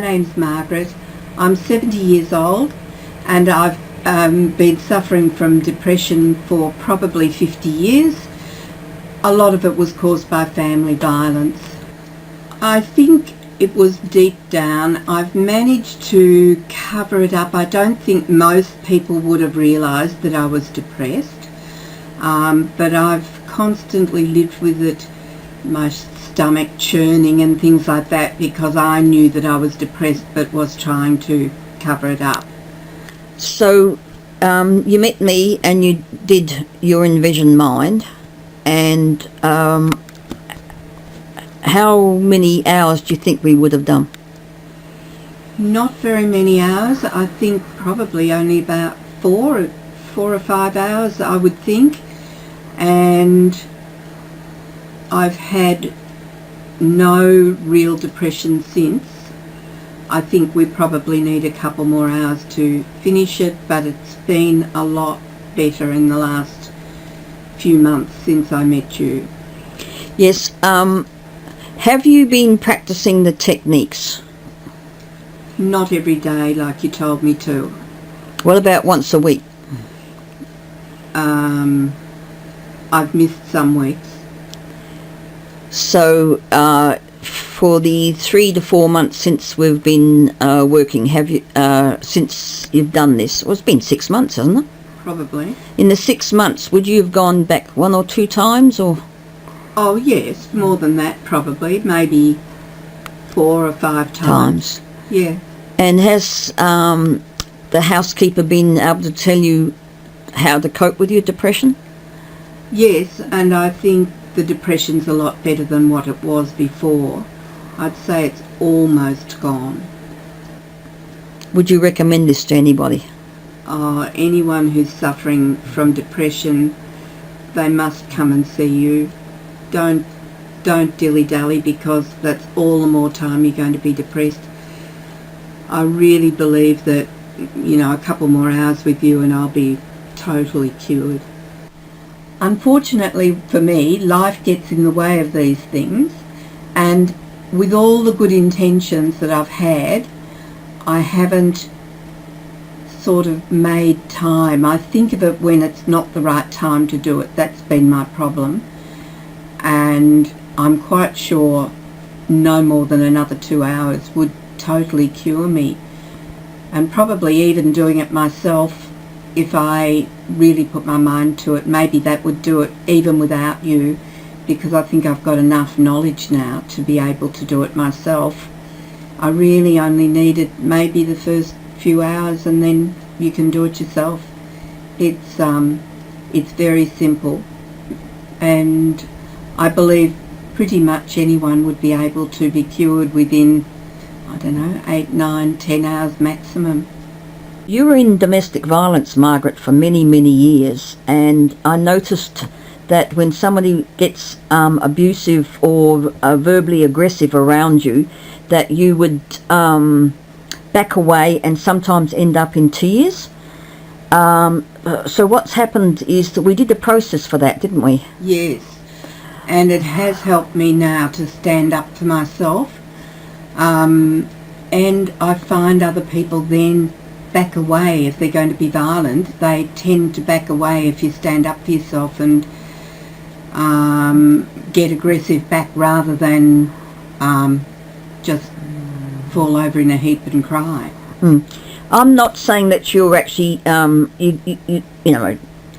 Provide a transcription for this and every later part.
name's Margaret. I'm 70 years old and I've been suffering from depression for probably 50 years. A lot of it was caused by family violence. I think it was deep down. I've managed to cover it up. I don't think most people would have realised that I was depressed, but I've constantly lived with it, my stomach churning and things like that, because I knew that I was depressed but was trying to cover it up. So you met me and you did Your Envisioned Mind, and how many hours do you think we would have done? Not very many hours. I think probably only about four or 5 hours, I would think. And I've had no real depression since. I think we probably need a couple more hours to finish it, but it's been a lot better in the last few months since I met you. Yes. Have you been practicing the techniques? Not every day like you told me to. What about once a week? I've missed some weeks. So for the 3 to 4 months since we've been working, have you since you've done this? Well, it's been 6 months, hasn't it? Probably. In the 6 months, would you have gone back 1 or 2 times, or? Oh yes, more than that probably, maybe 4 or 5 times. Yeah. And has the housekeeper been able to tell you how to cope with your depression? Yes, and I think the depression's a lot better than what it was before. I'd say it's almost gone. Would you recommend this to anybody? Anyone who's suffering from depression, they must come and see you. Don't dilly-dally, because that's all the more time you're going to be depressed. I really believe that, a couple more hours with you and I'll be totally cured. Unfortunately for me, life gets in the way of these things, and with all the good intentions that I've had, I haven't sort of made time. I think of it when it's not the right time to do it. That's been my problem. And I'm quite sure no more than another 2 hours would totally cure me. And probably even doing it myself, if I really put my mind to it, maybe that would do it even without you, because I think I've got enough knowledge now to be able to do it myself. I really only needed maybe the first few hours, and then you can do it yourself. It's very simple, and I believe pretty much anyone would be able to be cured within, 8, 9, 10 hours maximum. You were in domestic violence, Margaret, for many, many years, and I noticed that when somebody gets abusive or verbally aggressive around you, that you would back away and sometimes end up in tears. So what's happened is that we did a process for that, didn't we? Yes, and it has helped me now to stand up for myself, and I find other people then back away if they're going to be violent. They tend to back away if you stand up for yourself and get aggressive back, rather than just fall over in a heap and cry. I'm not saying that you're actually,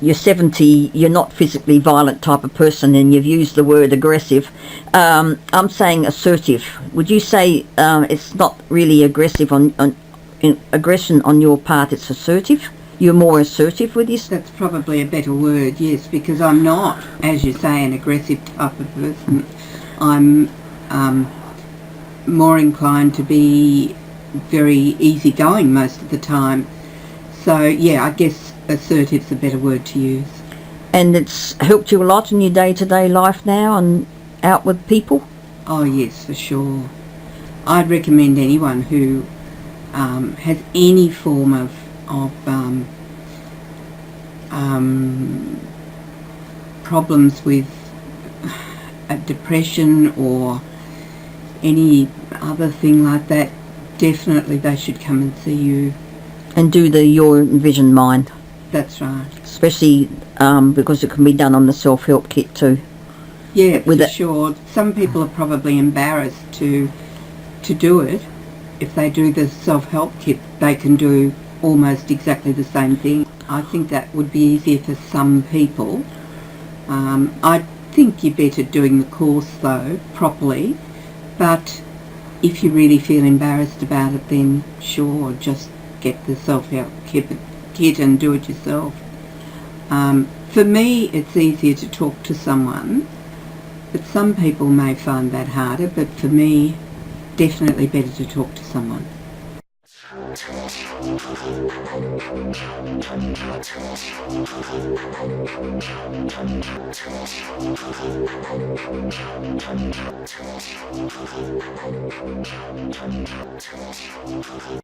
you're 70, you're not physically violent type of person, and you've used the word aggressive. I'm saying assertive. Would you say it's not really aggressive aggression on your part, it's assertive? You're more assertive with this? That's probably a better word, yes, because I'm not, as you say, an aggressive type of person. I'm more inclined to be very easygoing most of the time. So, yeah, I guess assertive's a better word to use. And it's helped you a lot in your day-to-day life now and out with people? Oh, yes, for sure. I'd recommend anyone who has any form of problems with depression or any other thing like that, definitely they should come and see you. And do the Your Envisioned Mind, That's right. especially because it can be done on the self-help kit too. Yeah, With for it. sure. Some people are probably embarrassed to do it. If they do the self-help kit, they can do almost exactly the same thing. I think that would be easier for some people. I think you're better doing the course though, properly, but if you really feel embarrassed about it, then sure, just get the self-help kit and do it yourself. For me, it's easier to talk to someone, but some people may find that harder, but for me, definitely better to talk to someone.